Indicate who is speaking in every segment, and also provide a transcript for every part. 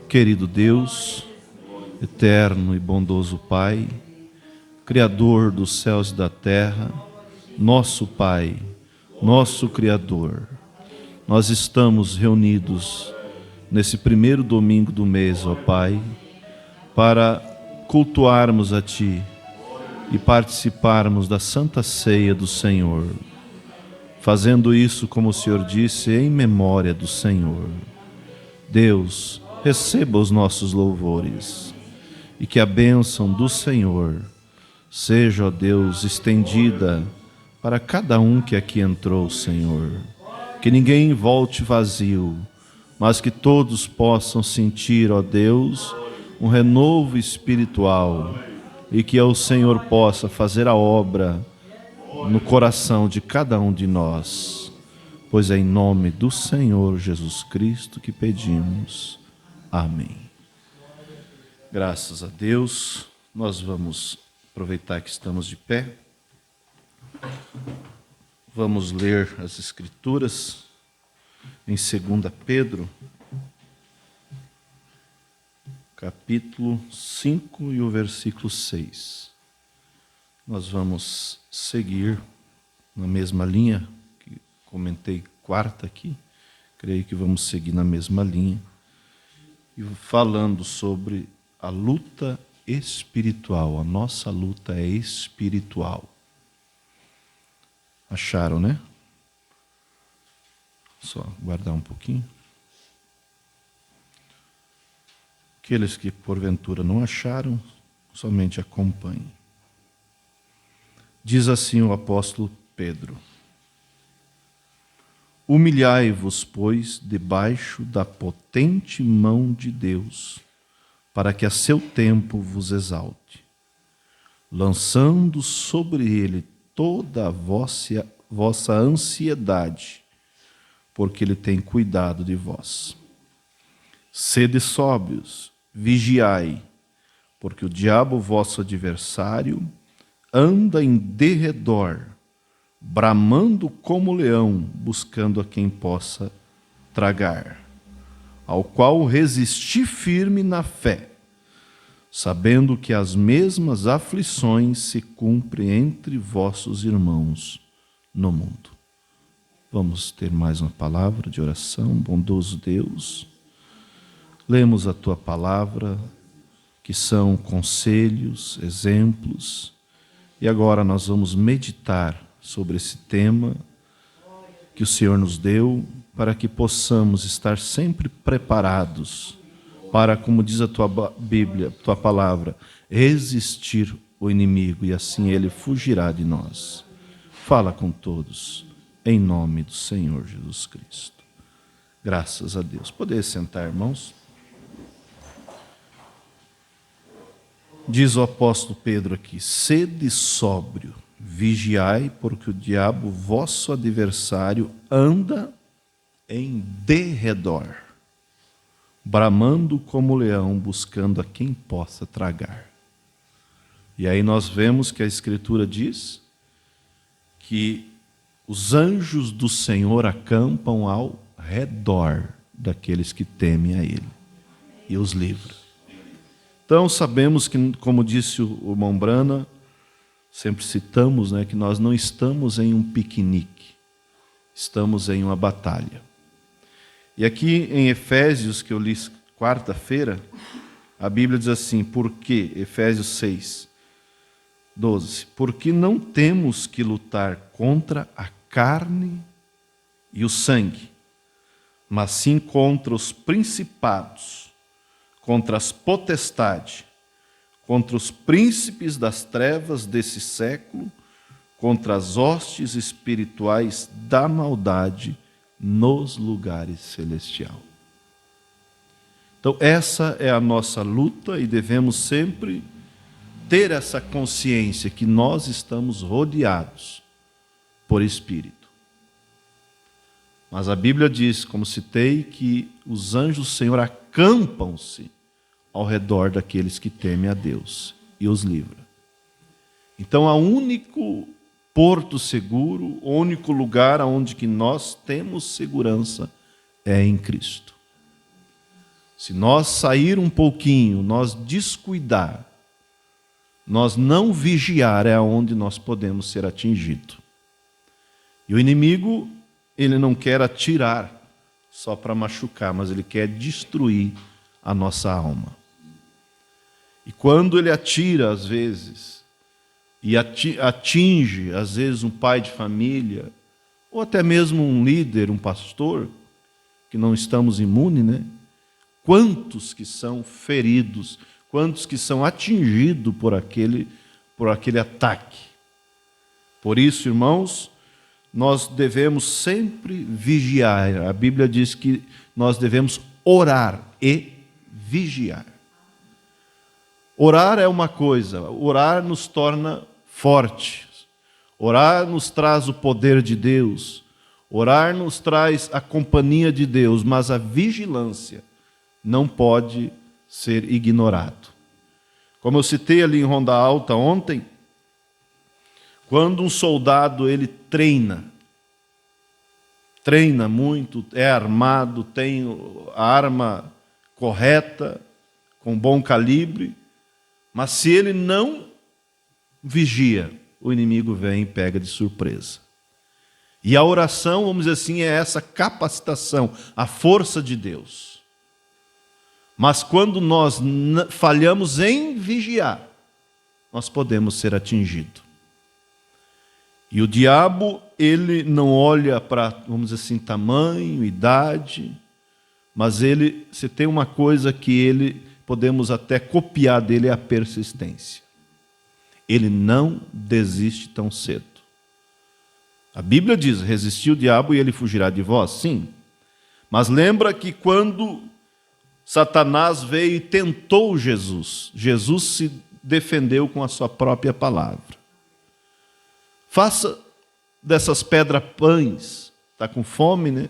Speaker 1: Querido Deus, eterno e bondoso Pai, Criador dos céus e da terra, nosso Pai, nosso Criador, nós estamos reunidos nesse primeiro domingo do mês, ó Pai, para cultuarmos a Ti e participarmos da Santa Ceia do Senhor, fazendo isso, como o Senhor disse, em memória do Senhor. Deus, receba os nossos louvores e que a bênção do Senhor seja, ó Deus, estendida para cada um que aqui entrou, Senhor. Que ninguém volte vazio, mas que todos possam sentir, ó Deus, um renovo espiritual e que o Senhor possa fazer a obra no coração de cada um de nós, pois é em nome do Senhor Jesus Cristo que pedimos. Amém. Graças a Deus, nós vamos aproveitar que estamos de pé. Vamos ler as Escrituras em 2 Pedro, capítulo 5 e o versículo 6. Nós vamos seguir na mesma linha que comentei quarta aqui. Creio que vamos seguir na mesma linha. E falando sobre a luta espiritual. A nossa luta é espiritual. Acharam, né? Só guardar um pouquinho. Aqueles que porventura não acharam, somente acompanhem. Diz assim o apóstolo Pedro: humilhai-vos, pois, debaixo da potente mão de Deus, para que a seu tempo vos exalte, lançando sobre ele toda a vossa ansiedade, porque ele tem cuidado de vós. Sede sóbrios, vigiai, porque o diabo, vosso adversário, anda em derredor, bramando como leão, buscando a quem possa tragar, ao qual resisti firme na fé, sabendo que as mesmas aflições se cumprem entre vossos irmãos no mundo. Vamos ter mais uma palavra de oração. Bondoso Deus, lemos a Tua palavra, que são conselhos, exemplos, e agora nós vamos meditar sobre esse tema que o Senhor nos deu, para que possamos estar sempre preparados para, como diz a Tua Bíblia, Tua palavra, resistir o inimigo, e assim ele fugirá de nós. Fala com todos, em nome do Senhor Jesus Cristo. Graças a Deus. Poder sentar, irmãos? Diz o apóstolo Pedro aqui: sede sóbrio, vigiai, porque o diabo, vosso adversário, anda em derredor, bramando como leão, buscando a quem possa tragar. E aí nós vemos que a Escritura diz que os anjos do Senhor acampam ao redor daqueles que temem a Ele e os livra. Então sabemos que, como disse o irmão Brana, sempre citamos, né, que nós não estamos em um piquenique, estamos em uma batalha. E aqui em Efésios, que eu li quarta-feira, a Bíblia diz assim: porque, Efésios 6, 12, porque não temos que lutar contra a carne e o sangue, mas sim contra os principados, contra as potestades, contra os príncipes das trevas desse século, contra as hostes espirituais da maldade nos lugares celestiais. Então essa é a nossa luta e devemos sempre ter essa consciência que nós estamos rodeados por Espírito. Mas a Bíblia diz, como citei, que os anjos do Senhor acampam-se ao redor daqueles que temem a Deus e os livra. Então, o único porto seguro, o único lugar onde que nós temos segurança é em Cristo. Se nós sair um pouquinho, nós descuidar, nós não vigiar, é onde nós podemos ser atingidos. E o inimigo, ele não quer atirar só para machucar, mas ele quer destruir a nossa alma. E quando ele atira, às vezes, e atinge, às vezes, um pai de família, ou até mesmo um líder, um pastor, que não estamos imunes, né? Quantos que são feridos, quantos que são atingidos por aquele ataque. Por isso, irmãos, nós devemos sempre vigiar. A Bíblia diz que nós devemos orar e vigiar. Orar é uma coisa, orar nos torna fortes. Orar nos traz o poder de Deus. Orar nos traz a companhia de Deus, mas a vigilância não pode ser ignorado. Como eu citei ali em Ronda Alta ontem, quando um soldado ele treina muito, é armado, tem a arma correta, com bom calibre, mas se ele não vigia, o inimigo vem e pega de surpresa. E a oração, vamos dizer assim, é essa capacitação, a força de Deus. Mas quando nós falhamos em vigiar, nós podemos ser atingidos. E o diabo, ele não olha para, vamos dizer assim, tamanho, idade, mas se tem uma coisa que podemos até copiar dele, é a persistência. Ele não desiste tão cedo. A Bíblia diz, resistir o diabo e ele fugirá de vós, sim. Mas lembra que quando Satanás veio e tentou Jesus, Jesus se defendeu com a sua própria palavra. Faça dessas pedras pães. Está com fome, né?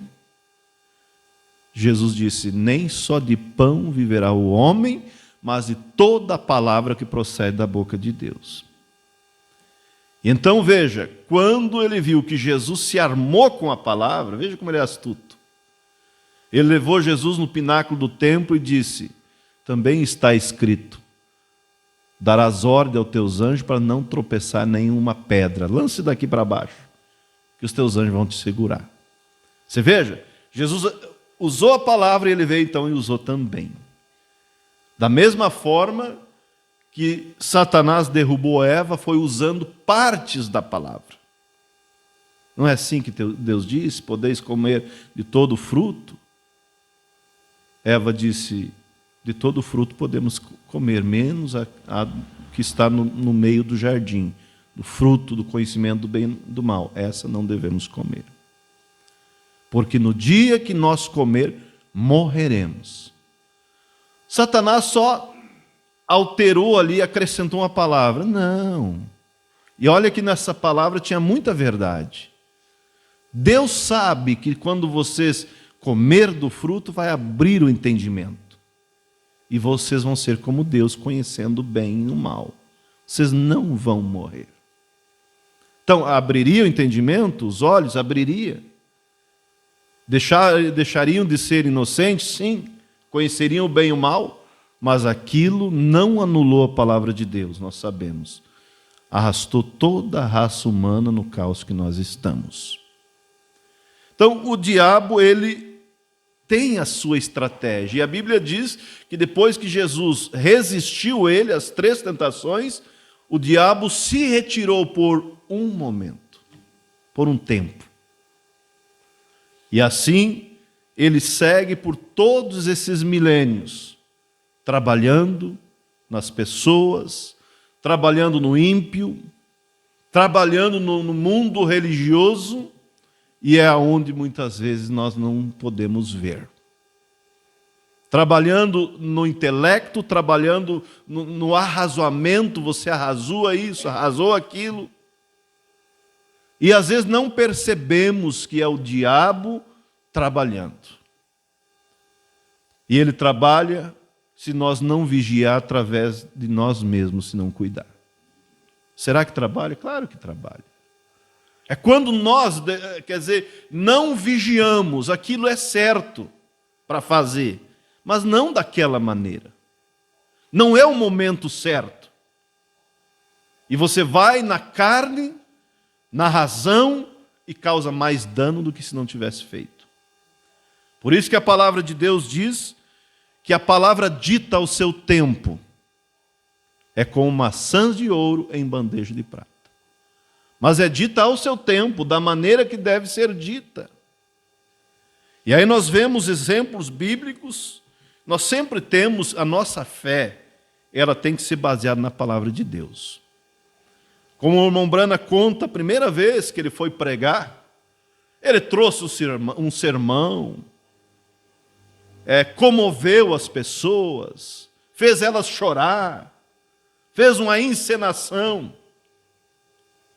Speaker 1: Jesus disse, nem só de pão viverá o homem, mas de toda a palavra que procede da boca de Deus. Então veja, quando ele viu que Jesus se armou com a palavra, veja como ele é astuto. Ele levou Jesus no pináculo do templo e disse, também está escrito, darás ordem aos teus anjos para não tropeçar nenhuma pedra. Lance daqui para baixo, que os teus anjos vão te segurar. Você veja, Jesus usou a palavra e ele veio então e usou também. Da mesma forma que Satanás derrubou Eva, foi usando partes da palavra. Não é assim que Deus disse, podeis comer de todo fruto? Eva disse, de todo fruto podemos comer, menos a que está no meio do jardim, do fruto do conhecimento do bem e do mal. Essa não devemos comer. Porque no dia que nós comer, morreremos. Satanás só alterou ali, acrescentou uma palavra. Não. E olha que nessa palavra tinha muita verdade. Deus sabe que quando vocês comer do fruto, vai abrir o entendimento. E vocês vão ser como Deus, conhecendo o bem e o mal. Vocês não vão morrer. Então, abriria o entendimento, os olhos, abriria. Deixariam de ser inocentes? Sim. Conheceriam o bem e o mal? Mas aquilo não anulou a palavra de Deus, nós sabemos. Arrastou toda a raça humana no caos que nós estamos. Então, o diabo, ele tem a sua estratégia. E a Bíblia diz que depois que Jesus resistiu ele às 3 tentações, o diabo se retirou por um momento, por um tempo. E assim, ele segue por todos esses milênios, trabalhando nas pessoas, trabalhando no ímpio, trabalhando no mundo religioso, e é onde muitas vezes nós não podemos ver. Trabalhando no intelecto, trabalhando no arrazoamento, você arrasou isso, arrasou aquilo. E às vezes não percebemos que é o diabo trabalhando. E ele trabalha se nós não vigiar através de nós mesmos, se não cuidar. Será que trabalha? Claro que trabalha. É quando nós, quer dizer, não vigiamos, aquilo é certo para fazer, mas não daquela maneira. Não é o momento certo. E você vai na carne, na razão, e causa mais dano do que se não tivesse feito. Por isso que a palavra de Deus diz que a palavra dita ao seu tempo é como maçãs de ouro em bandeja de prata. Mas é dita ao seu tempo, da maneira que deve ser dita. E aí nós vemos exemplos bíblicos. Nós sempre temos a nossa fé, ela tem que ser baseada na palavra de Deus. Como o irmão Brana conta, a primeira vez que ele foi pregar, ele trouxe um sermão, comoveu as pessoas, fez elas chorar, fez uma encenação.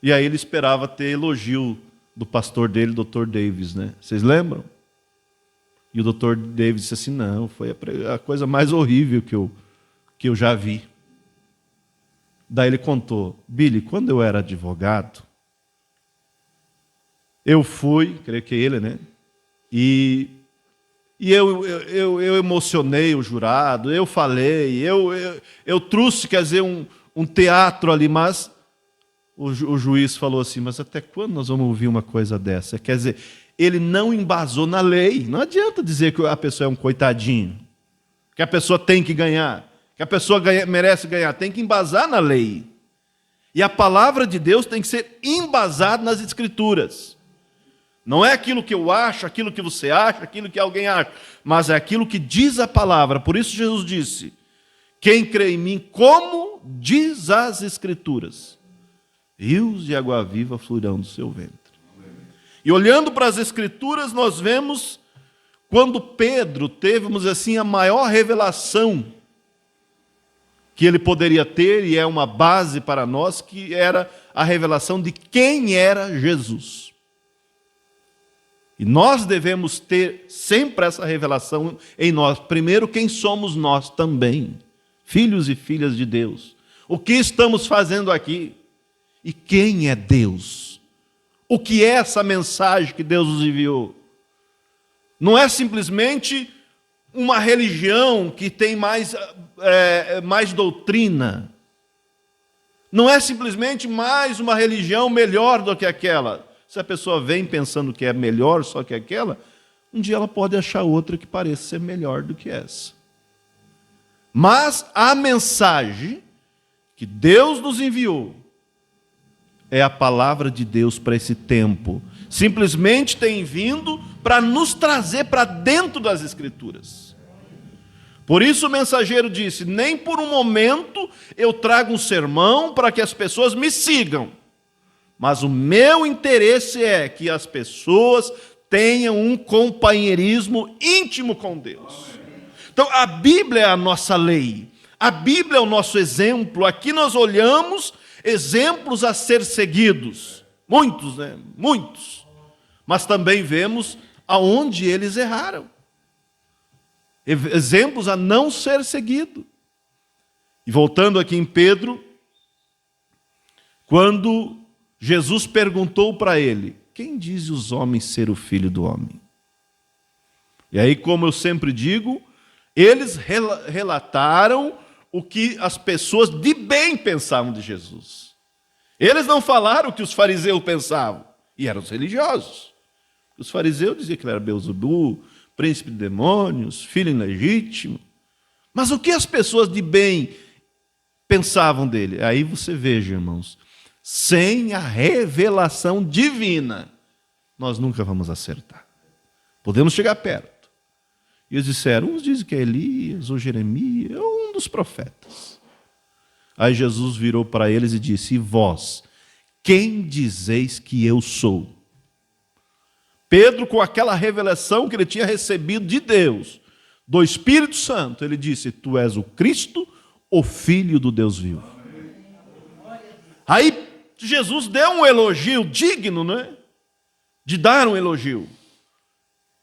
Speaker 1: E aí ele esperava ter elogio do pastor dele, Dr. Davis, né? Vocês lembram? E o Dr. Davis disse assim, não, foi a coisa mais horrível que eu já vi. Daí ele contou, Billy, quando eu era advogado, eu fui, creio que ele, né? E eu emocionei o jurado, eu falei, eu trouxe, quer dizer, um teatro ali, mas o juiz falou assim, mas até quando nós vamos ouvir uma coisa dessa? Quer dizer, ele não embasou na lei. Não adianta dizer que a pessoa é um coitadinho, que a pessoa tem que ganhar, que a pessoa merece ganhar, tem que embasar na lei. E a palavra de Deus tem que ser embasada nas Escrituras. Não é aquilo que eu acho, aquilo que você acha, aquilo que alguém acha, mas é aquilo que diz a palavra. Por isso Jesus disse, quem crê em mim, como diz as Escrituras, rios de água viva fluirão do seu ventre. E olhando para as Escrituras, nós vemos quando Pedro teve, vamos dizer assim, a maior revelação que ele poderia ter, e é uma base para nós, que era a revelação de quem era Jesus. E nós devemos ter sempre essa revelação em nós. Primeiro, quem somos nós também, filhos e filhas de Deus. O que estamos fazendo aqui? E quem é Deus? O que é essa mensagem que Deus nos enviou? Não é simplesmente uma religião que tem mais doutrina. Não é simplesmente mais uma religião melhor do que aquela. Se a pessoa vem pensando que é melhor só que aquela, um dia ela pode achar outra que pareça ser melhor do que essa. Mas a mensagem que Deus nos enviou é a palavra de Deus para esse tempo. Simplesmente tem vindo para nos trazer para dentro das Escrituras. Por isso o mensageiro disse, nem por um momento eu trago um sermão para que as pessoas me sigam. Mas o meu interesse é que as pessoas tenham um companheirismo íntimo com Deus. Então, a Bíblia é a nossa lei. A Bíblia é o nosso exemplo. Aqui nós olhamos exemplos a ser seguidos. Muitos, né? Muitos. Mas também vemos aonde eles erraram. Exemplos a não ser seguido. E voltando aqui em Pedro, quando Jesus perguntou para ele, quem diz os homens ser o Filho do Homem? E aí, como eu sempre digo, eles relataram o que as pessoas de bem pensavam de Jesus. Eles não falaram o que os fariseus pensavam, e eram os religiosos. Os fariseus diziam que ele era Beelzebu, príncipe de demônios, filho ilegítimo. Mas o que as pessoas de bem pensavam dele? Aí você veja, irmãos, sem a revelação divina, nós nunca vamos acertar. Podemos chegar perto. E eles disseram, uns dizem que é Elias, ou Jeremias, ou um dos profetas. Aí Jesus virou para eles e disse, e vós, quem dizeis que eu sou? Pedro, com aquela revelação que ele tinha recebido de Deus, do Espírito Santo, ele disse, tu és o Cristo, o Filho do Deus vivo. Aí Jesus deu um elogio digno, né? De dar um elogio.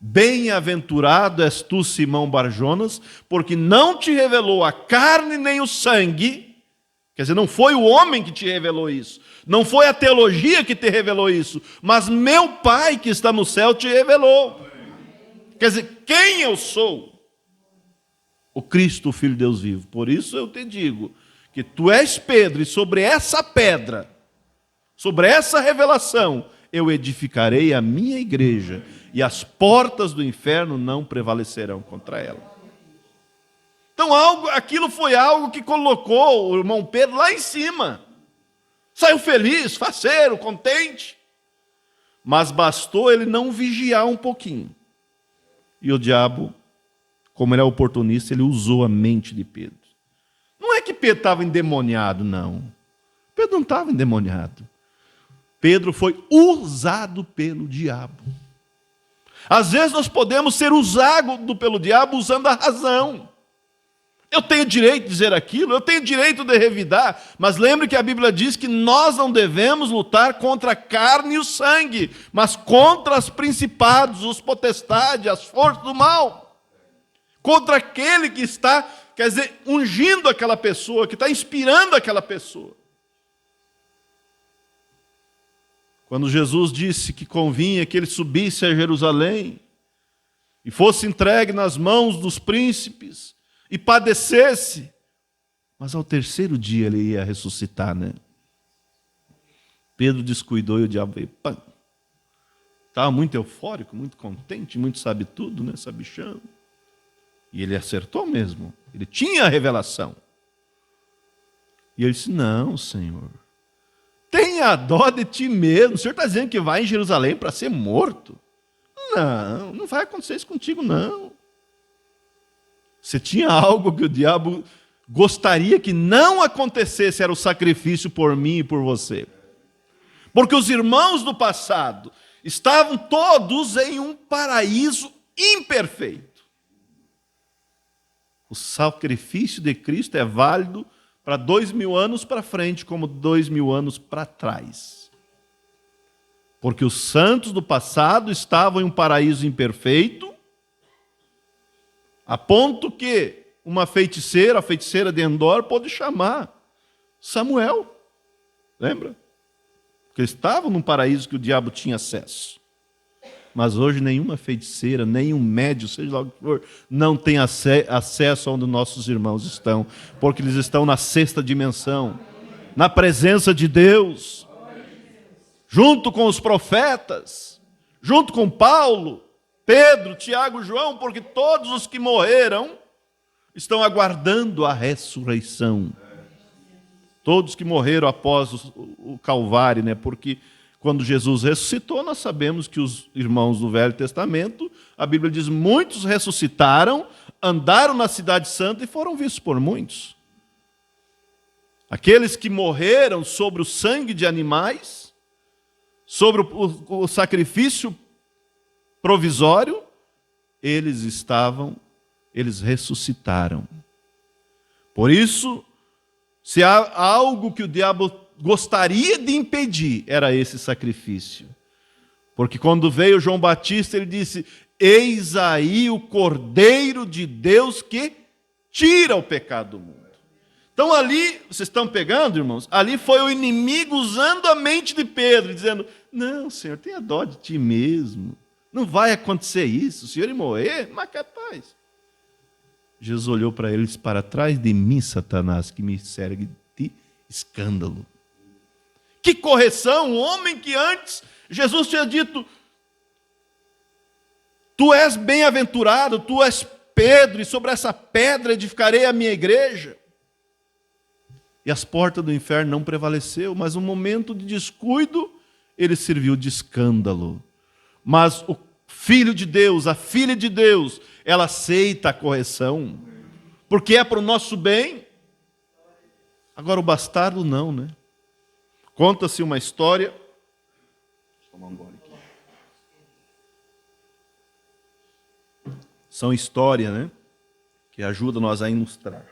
Speaker 1: Bem-aventurado és tu, Simão Barjonas, porque não te revelou a carne nem o sangue. Quer dizer, não foi o homem que te revelou isso. Não foi a teologia que te revelou isso. Mas meu Pai que está no céu te revelou. Quer dizer, quem eu sou? o Cristo, o Filho de Deus vivo. Por isso eu te digo que tu és Pedro, e sobre essa pedra, sobre essa revelação, eu edificarei a minha igreja, e as portas do inferno não prevalecerão contra ela. Então aquilo foi algo que colocou o irmão Pedro lá em cima. Saiu feliz, faceiro, contente. Mas bastou ele não vigiar um pouquinho. E o diabo, como ele é oportunista, ele usou a mente de Pedro. Não é que Pedro estava endemoniado, não. Pedro não estava endemoniado. Pedro foi usado pelo diabo. Às vezes nós podemos ser usados pelo diabo usando a razão. Eu tenho direito de dizer aquilo, eu tenho direito de revidar, mas lembre que a Bíblia diz que nós não devemos lutar contra a carne e o sangue, mas contra os principados, os potestades, as forças do mal. Contra aquele que está, quer dizer, ungindo aquela pessoa, que está inspirando aquela pessoa. Quando Jesus disse que convinha que ele subisse a Jerusalém e fosse entregue nas mãos dos príncipes e padecesse, mas ao terceiro dia ele ia ressuscitar, né? Pedro descuidou e o diabo veio. Estava muito eufórico, muito contente, muito sabe tudo, né? Sabichão. E ele acertou mesmo. Ele tinha a revelação. E ele disse: não, Senhor, tenha dó de ti mesmo. O Senhor está dizendo que vai em Jerusalém para ser morto? Não, não vai acontecer isso contigo, não. Se tinha algo que o diabo gostaria que não acontecesse, era o sacrifício por mim e por você. Porque os irmãos do passado estavam todos em um paraíso imperfeito. O sacrifício de Cristo é válido para 2000 anos para frente, como 2000 anos para trás. Porque os santos do passado estavam em um paraíso imperfeito, a ponto que uma feiticeira, a feiticeira de Endor, pôde chamar Samuel. Lembra? Porque eles estavam num paraíso que o diabo tinha acesso. Mas hoje nenhuma feiticeira, nenhum médium, seja lá o que for, não tem acesso onde nossos irmãos estão, porque eles estão na sexta dimensão, na presença de Deus, junto com os profetas, junto com Paulo, Pedro, Tiago, João, porque todos os que morreram estão aguardando a ressurreição. Todos que morreram após o Calvário, né? Porque quando Jesus ressuscitou, nós sabemos que os irmãos do Velho Testamento, a Bíblia diz, muitos ressuscitaram, andaram na cidade santa e foram vistos por muitos. Aqueles que morreram sobre o sangue de animais, sobre o sacrifício provisório, eles ressuscitaram. Por isso, se há algo que o diabo gostaria de impedir, era esse sacrifício. Porque quando veio João Batista, ele disse: eis aí o Cordeiro de Deus que tira o pecado do mundo. Então ali, vocês estão pegando, irmãos? Ali foi o inimigo usando a mente de Pedro, dizendo: não, Senhor, tenha dó de ti mesmo. Não vai acontecer isso, o Senhor ia morrer, mas capaz. Jesus olhou para eles: para trás de mim, Satanás, que me serve de escândalo. Que correção, um homem que antes Jesus tinha dito: tu és bem-aventurado, tu és Pedro, e sobre essa pedra edificarei a minha igreja. E as portas do inferno não prevaleceu, mas um momento de descuido, ele serviu de escândalo. Mas o Filho de Deus, a filha de Deus, ela aceita a correção, porque é para o nosso bem. Agora o bastardo não, né? Conta-se uma história. Deixa eu tomar um gole aqui. São histórias, né? Que ajudam nós a ilustrar.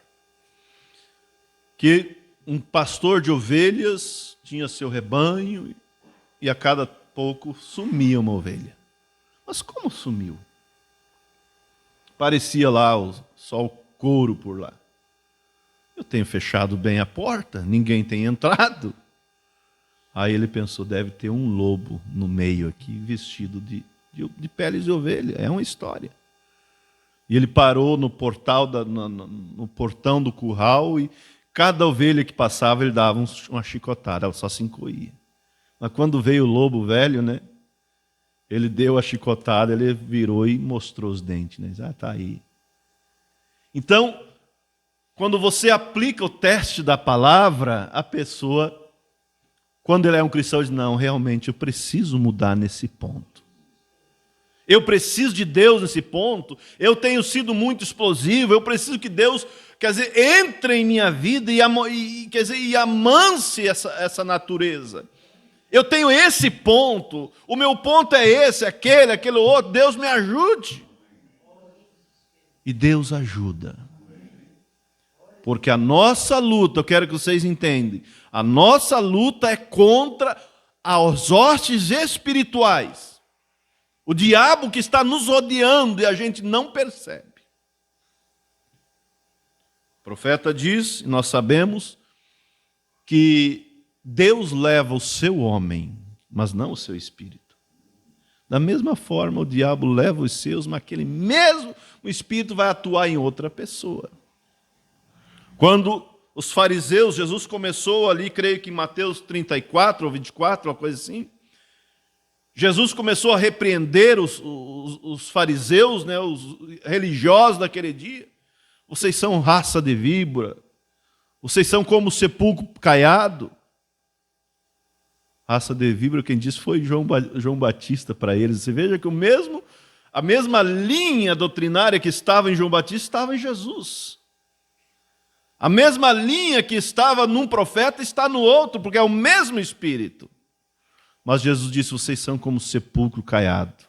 Speaker 1: Que um pastor de ovelhas tinha seu rebanho e a cada pouco sumia uma ovelha. Mas como sumiu? Parecia lá só o couro por lá. Eu tenho fechado bem a porta, ninguém tem entrado. Aí ele pensou: deve ter um lobo no meio aqui, vestido de peles de ovelha. É uma história. E ele parou no portão do curral e cada ovelha que passava ele dava uma chicotada, ela só se encolhia. Mas quando veio o lobo velho, né? Ele deu a chicotada, ele virou e mostrou os dentes, né? Ah, tá aí. Então, quando você aplica o teste da palavra, a pessoa, quando ele é um cristão, diz, não, realmente eu preciso mudar nesse ponto. Eu preciso de Deus nesse ponto, eu tenho sido muito explosivo, eu preciso que Deus, entre em minha vida e amance essa natureza. Eu tenho esse ponto, o meu ponto é esse, aquele outro, Deus me ajude. E Deus ajuda. Porque a nossa luta, eu quero que vocês entendam, a nossa luta é contra as hostes espirituais. O diabo que está nos odiando e a gente não percebe. O profeta diz, e nós sabemos, que Deus leva o seu homem, mas não o seu espírito. Da mesma forma, o diabo leva os seus, mas aquele mesmo espírito vai atuar em outra pessoa. Quando os fariseus, Jesus começou ali, creio que em Mateus 34 ou 24, uma coisa assim, Jesus começou a repreender os fariseus, né, os religiosos daquele dia. Vocês são raça de víbora. Vocês são como sepulcro caiado. Raça de víbora, quem disse foi João Batista para eles. Você veja que a mesma linha doutrinária que estava em João Batista estava em Jesus. A mesma linha que estava num profeta está no outro, porque é o mesmo Espírito. Mas Jesus disse, vocês são como sepulcro caiado,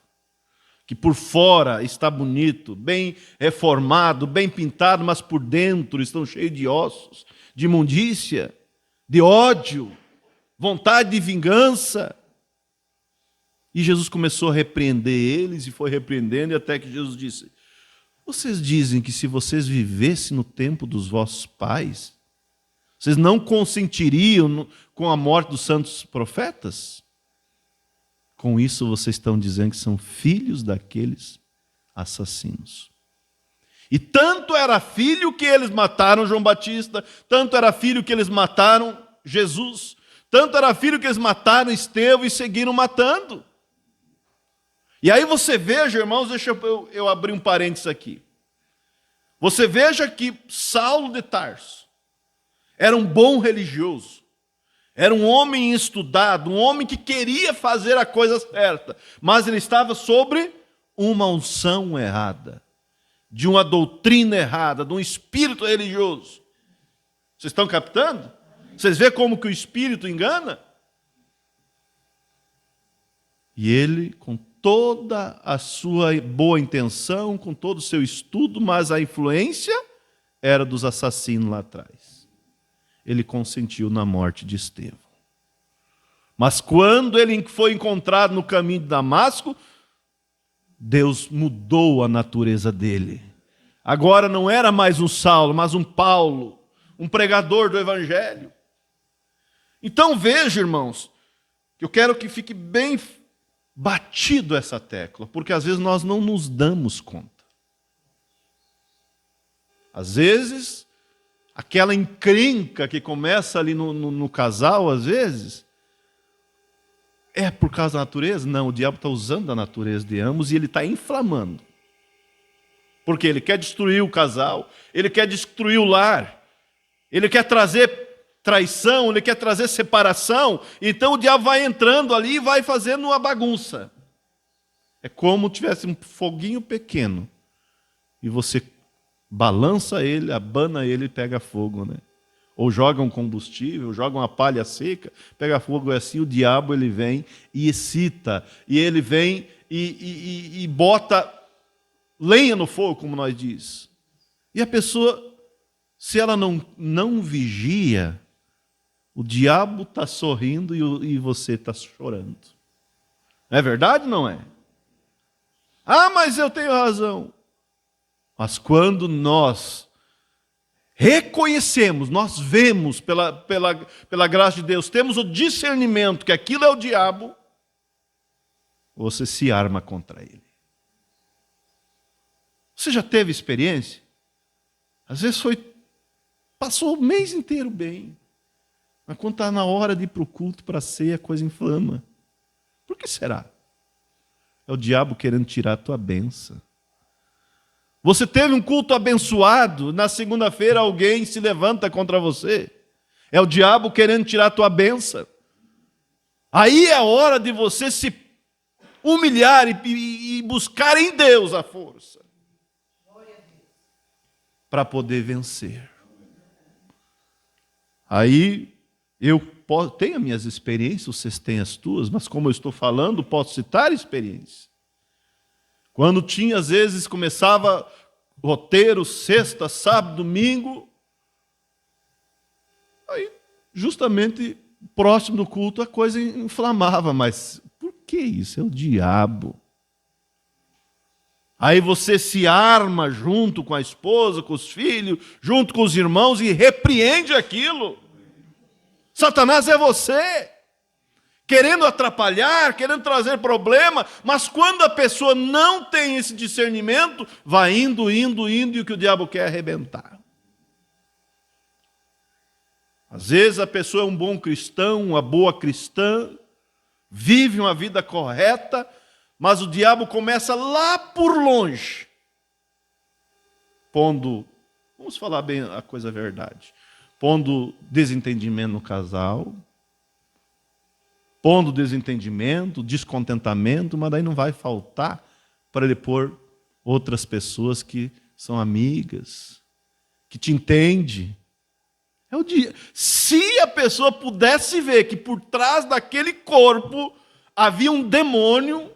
Speaker 1: que por fora está bonito, bem reformado, bem pintado, mas por dentro estão cheios de ossos, de imundícia, de ódio, vontade de vingança. E Jesus começou a repreender eles, e foi repreendendo, e até que Jesus disse, vocês dizem que se vocês vivessem no tempo dos vossos pais, vocês não consentiriam com a morte dos santos profetas? Com isso vocês estão dizendo que são filhos daqueles assassinos. E tanto era filho que eles mataram João Batista, tanto era filho que eles mataram Jesus, tanto era filho que eles mataram Estevão e seguiram matando. E aí você veja, irmãos, deixa eu abrir um parênteses aqui. Você veja que Saulo de Tarso era um bom religioso. Era um homem estudado, um homem que queria fazer a coisa certa, mas ele estava sobre uma unção errada, de uma doutrina errada, de um espírito religioso. Vocês estão captando? Vocês veem como que o espírito engana? E ele, com toda a sua boa intenção, com todo o seu estudo, mas a influência era dos assassinos lá atrás. Ele consentiu na morte de Estevão. Mas quando ele foi encontrado no caminho de Damasco, Deus mudou a natureza dele. Agora não era mais um Saulo, mas um Paulo, um pregador do Evangelho. Então veja, irmãos, que eu quero que fique bem batido essa tecla, porque às vezes nós não nos damos conta. Às vezes, aquela encrenca que começa ali no casal, às vezes, é por causa da natureza? Não, o diabo está usando a natureza de ambos e ele está inflamando. Porque ele quer destruir o casal, ele quer destruir o lar, ele quer trazer traição, ele quer trazer separação. Então o diabo vai entrando ali e vai fazendo uma bagunça. É como se tivesse um foguinho pequeno e você balança ele, abana ele e pega fogo, né? Ou joga um combustível, joga uma palha seca, pega fogo, é assim, o diabo ele vem e excita, e ele vem e bota lenha no fogo, como nós diz. E a pessoa, se ela não vigia, o diabo está sorrindo e você está chorando. Não é verdade ou não é? Ah, mas eu tenho razão. Mas quando nós reconhecemos, nós vemos pela graça de Deus, temos o discernimento que aquilo é o diabo, você se arma contra ele. Você já teve experiência? Às vezes passou o mês inteiro bem, mas quando está na hora de ir para o culto, para a ceia, a coisa inflama. Por que será? É o diabo querendo tirar a tua bênção. Você teve um culto abençoado, na segunda-feira alguém se levanta contra você. É o diabo querendo tirar a tua bênção. Aí é a hora de você se humilhar e buscar em Deus a força para poder vencer. Aí eu tenho as minhas experiências, vocês têm as tuas, mas como eu estou falando, posso citar experiências. Quando tinha, às vezes, começava roteiro, sexta, sábado, domingo, aí justamente próximo do culto a coisa inflamava, mas por que isso? É o diabo. Aí você se arma junto com a esposa, com os filhos, junto com os irmãos e repreende aquilo. Satanás é você, querendo atrapalhar, querendo trazer problema, mas quando a pessoa não tem esse discernimento, vai indo, e o que o diabo quer é arrebentar. Às vezes a pessoa é um bom cristão, uma boa cristã, vive uma vida correta, mas o diabo começa lá por longe, vamos falar bem a coisa verdade, pondo desentendimento no casal, pondo desentendimento, descontentamento, mas daí não vai faltar para ele pôr outras pessoas que são amigas, que te entendem. É o dia. Se a pessoa pudesse ver que por trás daquele corpo havia um demônio,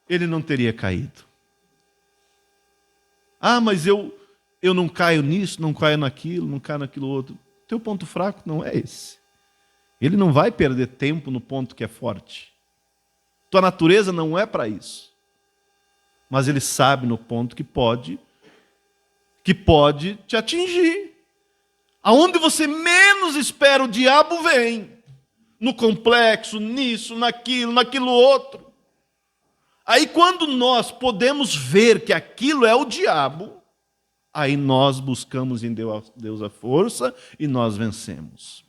Speaker 1: ele não teria caído. Ah, mas eu não caio nisso, não caio naquilo, não caio naquilo outro. Teu ponto fraco não é esse. Ele não vai perder tempo no ponto que é forte. Tua natureza não é para isso. Mas ele sabe no ponto que pode te atingir. Aonde você menos espera, o diabo vem. No complexo, nisso, naquilo outro. Aí quando nós podemos ver que aquilo é o diabo, aí nós buscamos em Deus a força e nós vencemos.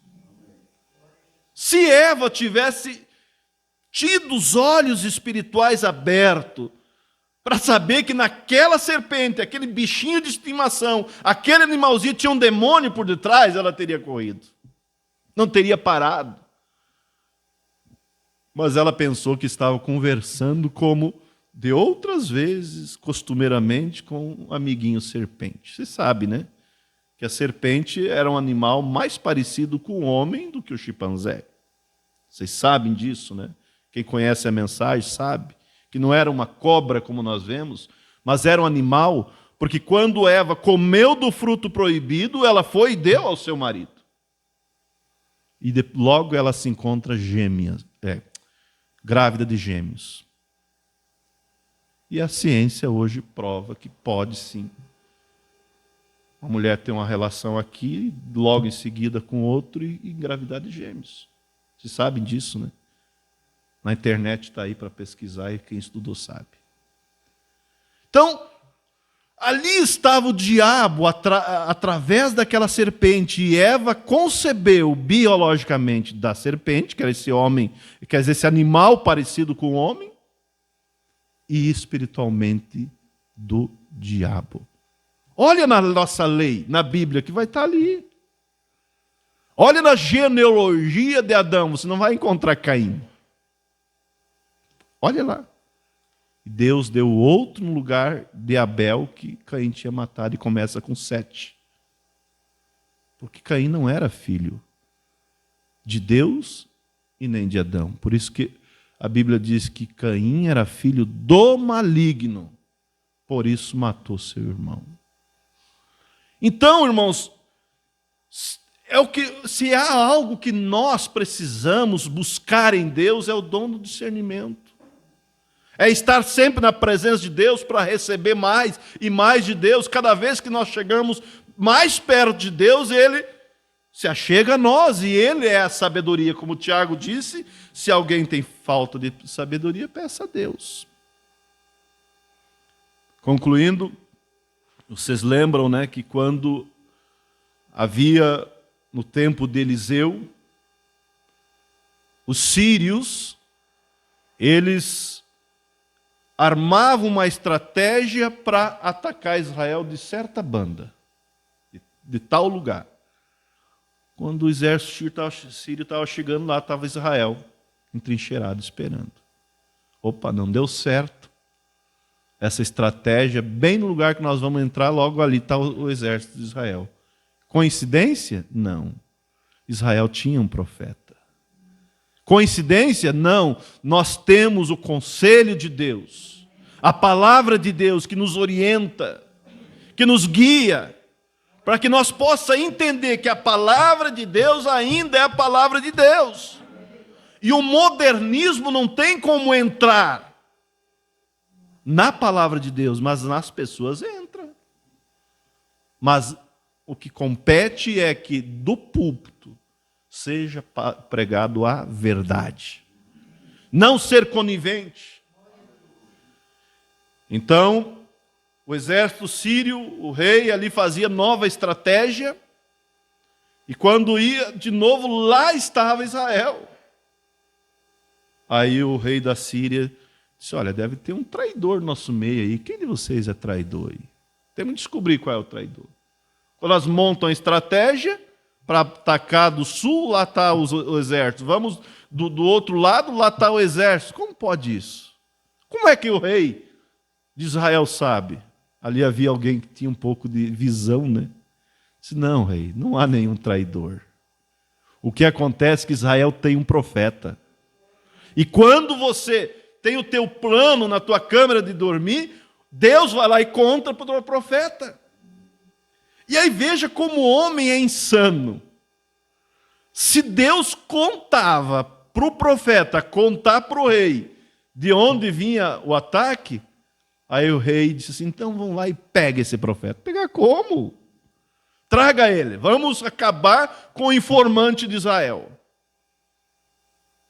Speaker 1: Se Eva tivesse tido os olhos espirituais abertos para saber que naquela serpente, aquele bichinho de estimação, aquele animalzinho tinha um demônio por detrás, ela teria corrido. Não teria parado. Mas ela pensou que estava conversando como de outras vezes, costumeiramente, com um amiguinho serpente. Você sabe, né? Que a serpente era um animal mais parecido com o homem do que o chimpanzé. Vocês sabem disso, né? Quem conhece a mensagem sabe que não era uma cobra como nós vemos, mas era um animal, porque quando Eva comeu do fruto proibido, ela foi e deu ao seu marido. E logo ela se encontra grávida de gêmeos. E a ciência hoje prova que pode sim. Uma mulher ter uma relação aqui, logo em seguida com outro e engravidar de gêmeos. Vocês sabem disso, né? Na internet está aí para pesquisar e quem estudou sabe. Então, ali estava o diabo através daquela serpente e Eva concebeu biologicamente da serpente, que era esse homem, quer dizer, esse animal parecido com o homem, e espiritualmente do diabo. Olha na nossa lei, na Bíblia, que vai estar ali. Olha na genealogia de Adão, você não vai encontrar Caim. Olha lá. Deus deu outro no lugar de Abel que Caim tinha matado e começa com 7. Porque Caim não era filho de Deus e nem de Adão. Por isso que a Bíblia diz que Caim era filho do maligno. Por isso matou seu irmão. Então, irmãos, se há algo que nós precisamos buscar em Deus é o dom do discernimento. É estar sempre na presença de Deus para receber mais e mais de Deus. Cada vez que nós chegamos mais perto de Deus, Ele se achega a nós. E Ele é a sabedoria. Como o Tiago disse, se alguém tem falta de sabedoria, peça a Deus. Concluindo, Vocês lembram, né, que quando havia, no tempo de Eliseu, os sírios, eles armavam uma estratégia para atacar Israel de certa banda, de tal lugar. Quando o exército sírio estava chegando lá, estava Israel entrincheirado, esperando. Opa, não deu certo essa estratégia, bem no lugar que nós vamos entrar, logo ali está o exército de Israel. Coincidência? Não. Israel tinha um profeta. Coincidência? Não. Nós temos o conselho de Deus, a palavra de Deus que nos orienta, que nos guia, para que nós possamos entender que a palavra de Deus ainda é a palavra de Deus. E o modernismo não tem como entrar na palavra de Deus, mas nas pessoas entra. Mas o que compete é que do púlpito seja pregado a verdade. Não ser conivente. Então, o exército sírio, o rei ali fazia nova estratégia, e quando ia de novo, lá estava Israel. Aí o rei da Síria disse, olha, deve ter um traidor no nosso meio aí. Quem de vocês é traidor aí? Temos que descobrir qual é o traidor. Quando elas montam a estratégia para atacar do sul, lá está o exército. Vamos do outro lado, lá está o exército. Como pode isso? Como é que o rei de Israel sabe? Ali havia alguém que tinha um pouco de visão, né? Disse, não, rei, não há nenhum traidor. O que acontece é que Israel tem um profeta. E quando você tem o teu plano na tua câmara de dormir, Deus vai lá e conta para o profeta. E aí veja como o homem é insano. Se Deus contava para o profeta, contar para o rei de onde vinha o ataque, aí o rei disse assim, então vamos lá e pega esse profeta. Pegar como? Traga ele, vamos acabar com o informante de Israel.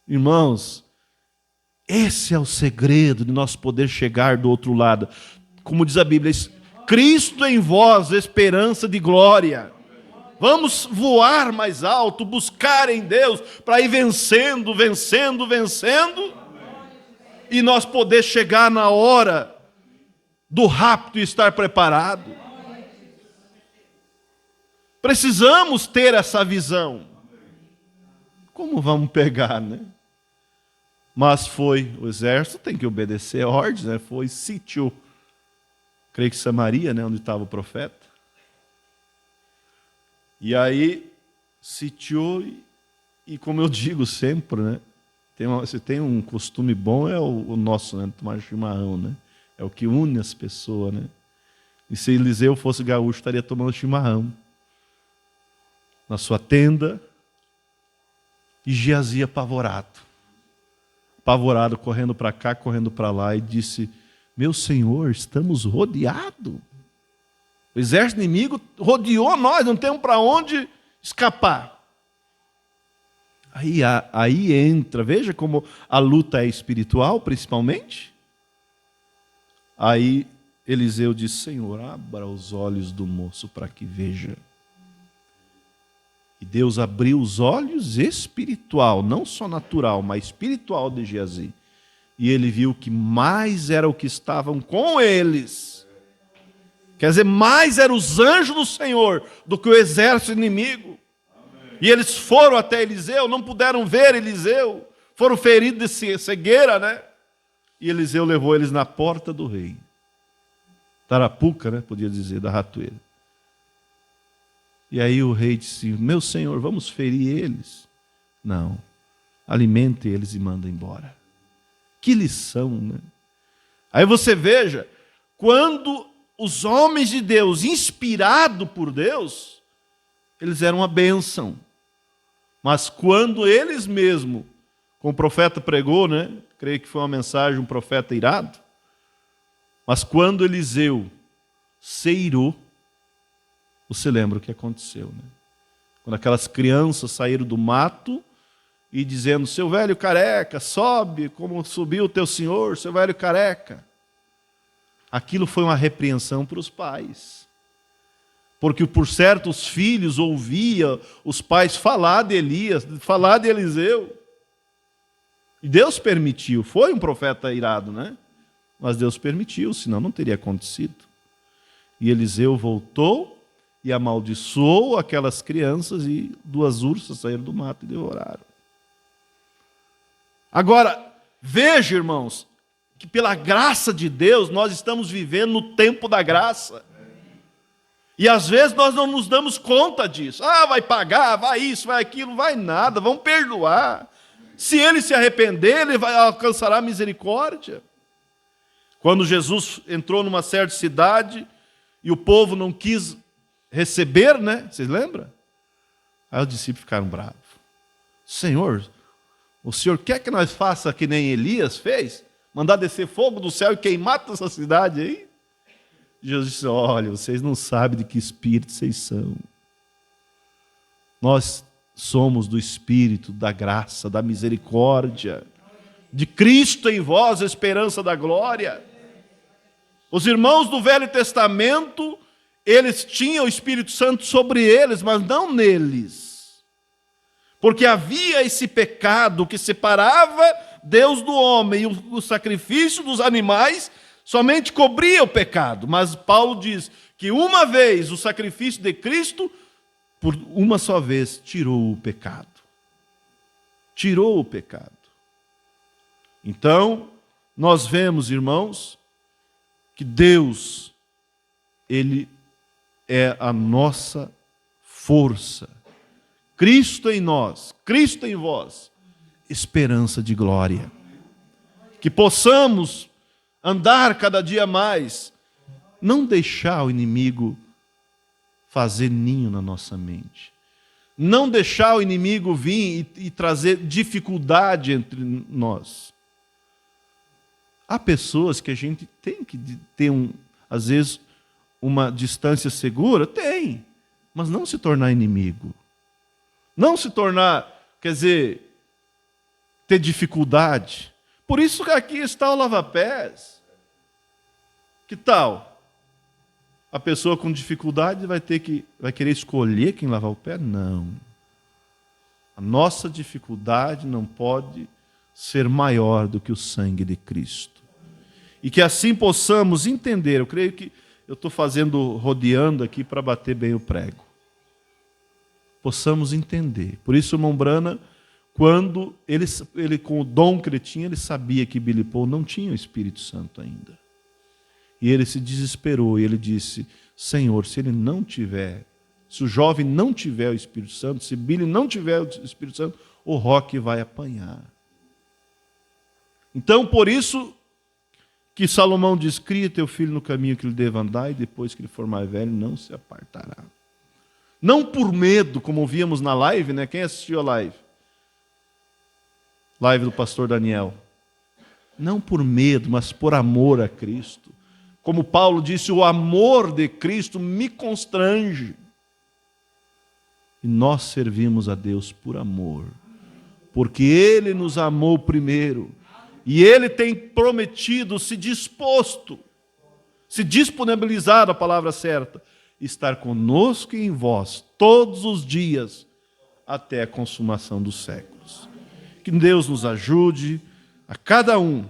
Speaker 1: Irmãos, esse é o segredo de nós poder chegar do outro lado. Como diz a Bíblia, Cristo em vós, esperança de glória. Vamos voar mais alto, buscar em Deus, para ir vencendo, vencendo, vencendo, e nós poder chegar na hora do rapto e estar preparado. Precisamos ter essa visão. Como vamos pegar, né? Mas foi, o exército tem que obedecer a ordens, né? Foi sítio, creio que Samaria, né? Onde estava o profeta. E aí, sitiou, e como eu digo sempre, né? Se tem um costume bom, é o nosso, né? Tomar chimarrão, né? É o que une as pessoas, né? E se Eliseu fosse gaúcho, estaria tomando chimarrão na sua tenda, e Geazi apavorado, correndo para cá, correndo para lá, e disse, meu senhor, estamos rodeados. O exército inimigo rodeou nós, não temos para onde escapar. Aí entra, veja como a luta é espiritual, principalmente. Aí Eliseu disse, Senhor, abra os olhos do moço para que veja. E Deus abriu os olhos espiritual, não só natural, mas espiritual de Geazi. E ele viu que mais era o que estavam com eles. Quer dizer, mais eram os anjos do Senhor do que o exército inimigo. E eles foram até Eliseu, não puderam ver Eliseu, foram feridos de cegueira, né? E Eliseu levou eles na porta do rei. Tarapuca, né? Podia dizer, da ratoeira. E aí o rei disse, meu senhor, vamos ferir eles? Não, alimente eles e manda embora. Que lição, né? Aí você veja, quando os homens de Deus, inspirados por Deus, eles eram uma bênção. Mas quando eles mesmos, como o profeta pregou, né? Creio que foi uma mensagem, um profeta irado. Mas quando Eliseu se irou, você lembra o que aconteceu, né? Quando aquelas crianças saíram do mato e dizendo, seu velho careca, sobe como subiu o teu senhor, seu velho careca. Aquilo foi uma repreensão para os pais. porque por certo os filhos ouviam os pais falar de Elias, falar de Eliseu. E Deus permitiu, foi um profeta irado, né? Mas Deus permitiu, senão não teria acontecido. E Eliseu voltou e amaldiçoou aquelas crianças e 2 ursas saíram do mato e devoraram. Agora, veja, irmãos, que pela graça de Deus nós estamos vivendo no tempo da graça. E às vezes nós não nos damos conta disso. Vai pagar, vai isso, vai aquilo, vai nada, vamos perdoar. Se ele se arrepender, ele alcançará misericórdia. Quando Jesus entrou numa certa cidade e o povo não quis receber, né? Vocês lembram? Aí os discípulos ficaram bravos. Senhor, o Senhor quer que nós faça que nem Elias fez? Mandar descer fogo do céu e queimar toda essa cidade aí? Jesus disse, olha, vocês não sabem de que espírito vocês são. Nós somos do espírito da graça, da misericórdia, de Cristo em vós, a esperança da glória. Os irmãos do Velho Testamento, eles tinham o Espírito Santo sobre eles, mas não neles. Porque havia esse pecado que separava Deus do homem, e o sacrifício dos animais somente cobria o pecado. Mas Paulo diz que uma vez o sacrifício de Cristo, por uma só vez, tirou o pecado. Tirou o pecado. Então, nós vemos, irmãos, que Deus, Ele é a nossa força. Cristo em nós, Cristo em vós, esperança de glória. Que possamos andar cada dia mais, não deixar o inimigo fazer ninho na nossa mente. Não deixar o inimigo vir e trazer dificuldade entre nós. Há pessoas que a gente tem que ter, às vezes, uma distância segura? Tem, mas não se tornar inimigo. Não se tornar, quer dizer, ter dificuldade. Por isso que aqui está o lava-pés. Que tal? A pessoa com dificuldade vai querer escolher quem lavar o pé? Não. A nossa dificuldade não pode ser maior do que o sangue de Cristo. E que assim possamos entender. Eu creio que eu estou rodeando aqui para bater bem o prego. Possamos entender. Por isso, o irmão Brana, quando ele com o dom que ele tinha, ele sabia que Billy Paul não tinha o Espírito Santo ainda. E ele se desesperou e ele disse, Senhor, se o jovem não tiver o Espírito Santo, se Billy não tiver o Espírito Santo, o Roque vai apanhar. Então, por isso que Salomão diz, cria teu filho no caminho que ele deve andar e depois que ele for mais velho, não se apartará. Não por medo, como víamos na live, né? Quem assistiu a live? Live do pastor Daniel. Não por medo, mas por amor a Cristo. Como Paulo disse, o amor de Cristo me constrange. E nós servimos a Deus por amor. Porque Ele nos amou primeiro. E Ele tem prometido, se disponibilizado, a palavra certa, estar conosco e em vós todos os dias até a consumação dos séculos. Que Deus nos ajude, a cada um,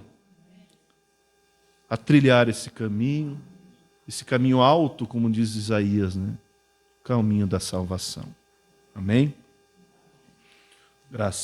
Speaker 1: a trilhar esse caminho alto, como diz Isaías, né? Caminho da salvação. Amém? Graças